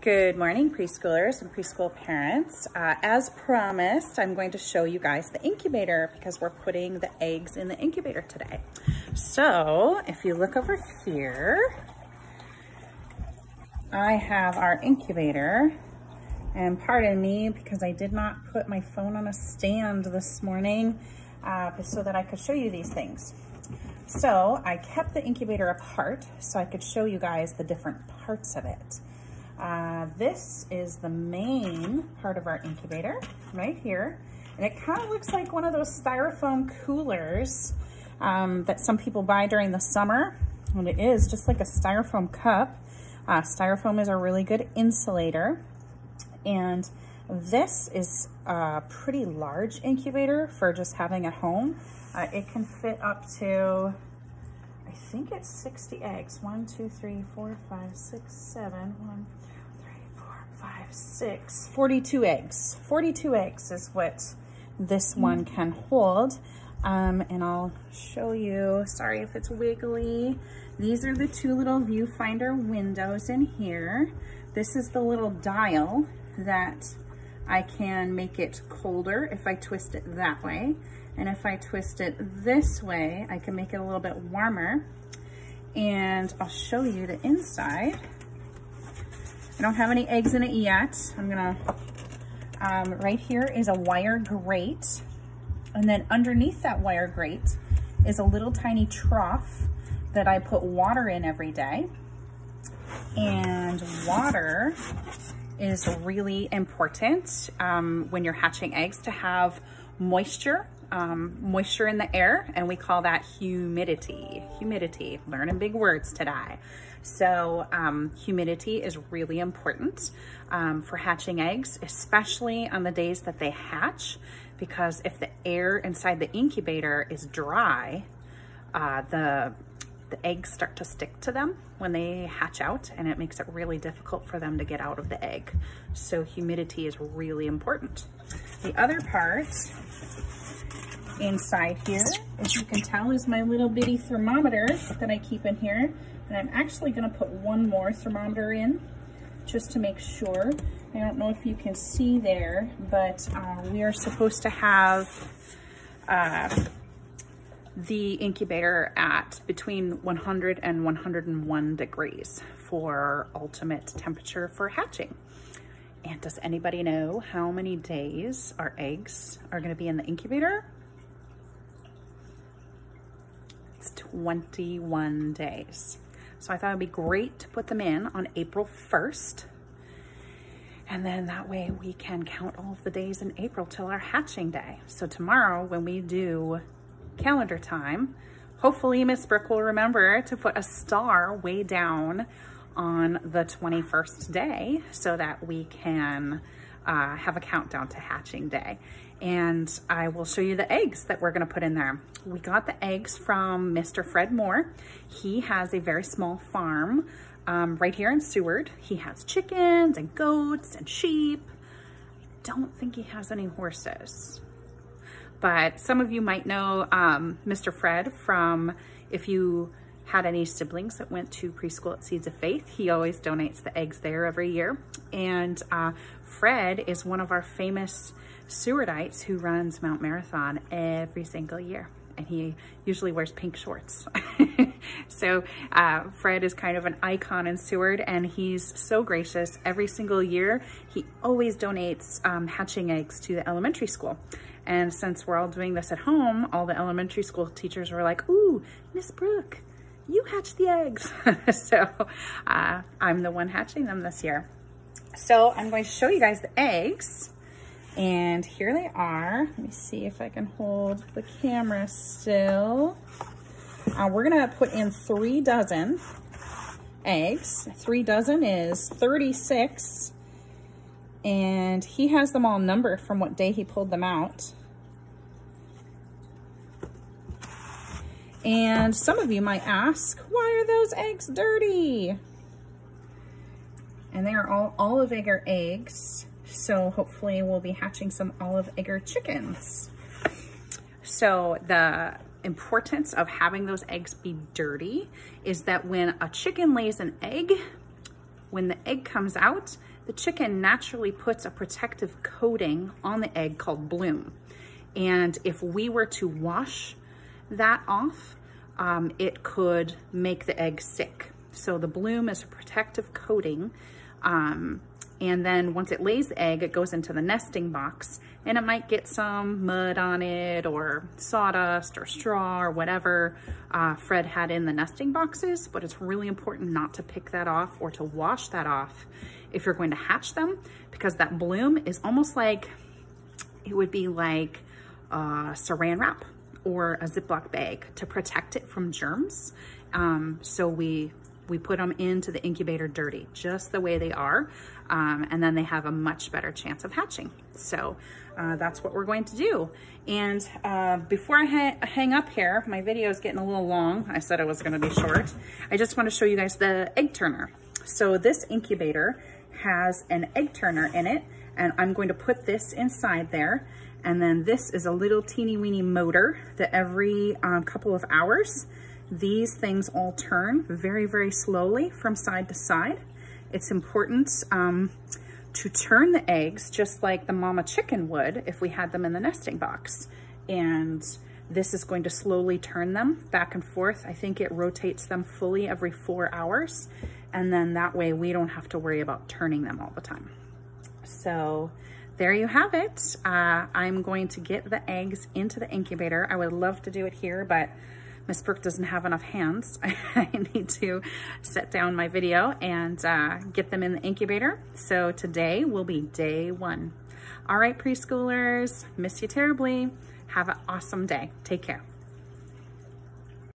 Good morning, preschoolers and preschool parents. As promised, I'm going to show you guys the incubator because we're putting the eggs in the incubator today. So if you look over here, I have our incubator, and pardon me because I did not put my phone on a stand this morning so that I could show you these things. So I kept the incubator apart so I could show you guys the different parts of it. This is the main part of our incubator right here. And it kind of looks like one of those styrofoam coolers that some people buy during the summer. And it is just like a styrofoam cup. Styrofoam is a really good insulator. And this is a pretty large incubator for just having at home. It can fit up to, I think it's 60 eggs. 1, 2, 3, 4, 5, 6, 7, 1, 3, 4, 5, 6, 42 eggs. 42 eggs is what this one can hold. And I'll show you, sorry if it's wiggly. These are the two little viewfinder windows in here. This is the little dial that I can make it colder if I twist it that way. And if I twist it this way, I can make it a little bit warmer. And I'll show you the inside. I don't have any eggs in it yet. I'm gonna, right here is a wire grate. And then underneath that wire grate is a little tiny trough that I put water in every day. And water is really important when you're hatching eggs to have moisture in the air, and we call that humidity. Humidity, learning big words today. So humidity is really important for hatching eggs, especially on the days that they hatch, because if the air inside the incubator is dry, the eggs start to stick to them when they hatch out, and it makes it really difficult for them to get out of the egg. So humidity is really important. The other part inside here, as you can tell, is my little bitty thermometer that I keep in here. And I'm actually gonna put one more thermometer in just to make sure. I don't know if you can see there, but we are supposed to have the incubator at between 100 and 101 degrees for ultimate temperature for hatching. And does anybody know how many days our eggs are going to be in the incubator? It's 21 days. So I thought it'd be great to put them in on April 1st. And then that way we can count all of the days in April till our hatching day. So tomorrow when we do calendar time, hopefully Miss Brooke will remember to put a star way down on the 21st day so that we can have a countdown to hatching day. And I will show you the eggs that we're gonna put in there. We got the eggs from Mr. Fred Moore. He has a very small farm right here in Seward. He has chickens and goats and sheep. I don't think he has any horses. But some of you might know Mr. Fred from, if you had any siblings that went to preschool at Seeds of Faith, he always donates the eggs there every year. And Fred is one of our famous Sewardites who runs Mount Marathon every single year. And he usually wears pink shorts. So Fred is kind of an icon in Seward, and he's so gracious. Every single year, he always donates hatching eggs to the elementary school. And since we're all doing this at home, all the elementary school teachers were like, ooh, Miss Brooke, you hatch the eggs. So I'm the one hatching them this year. So I'm going to show you guys the eggs. And here they are. Let me see if I can hold the camera still. We're gonna put in 3 dozen eggs. 3 dozen is 36. And he has them all numbered from what day he pulled them out. And some of you might ask, why are those eggs dirty? And they are all olive egger eggs. So hopefully we'll be hatching some olive egger chickens. So the importance of having those eggs be dirty is that when a chicken lays an egg, when the egg comes out, the chicken naturally puts a protective coating on the egg called bloom. And if we were to wash that off, it could make the egg sick. So the bloom is a protective coating. And then once it lays the egg, it goes into the nesting box, and it might get some mud on it or sawdust or straw or whatever Fred had in the nesting boxes, but it's really important not to pick that off or to wash that off if you're going to hatch them, because that bloom is almost like, it would be like saran wrap or a Ziploc bag to protect it from germs. So we put them into the incubator dirty, just the way they are, and then they have a much better chance of hatching. So that's what we're going to do. And before I hang up here, my video is getting a little long. I said it was gonna be short. I just wanna show you guys the egg turner. So this incubator has an egg turner in it, and I'm going to put this inside there. And then this is a little teeny weeny motor that every couple of hours, these things all turn very, very slowly from side to side. It's important to turn the eggs just like the mama chicken would if we had them in the nesting box. And this is going to slowly turn them back and forth. I think it rotates them fully every 4 hours. And then that way we don't have to worry about turning them all the time. So there you have it. I'm going to get the eggs into the incubator. I would love to do it here, but Miss Brooke doesn't have enough hands. I need to set down my video and get them in the incubator. So today will be day 1. All right, preschoolers, miss you terribly. Have an awesome day. Take care.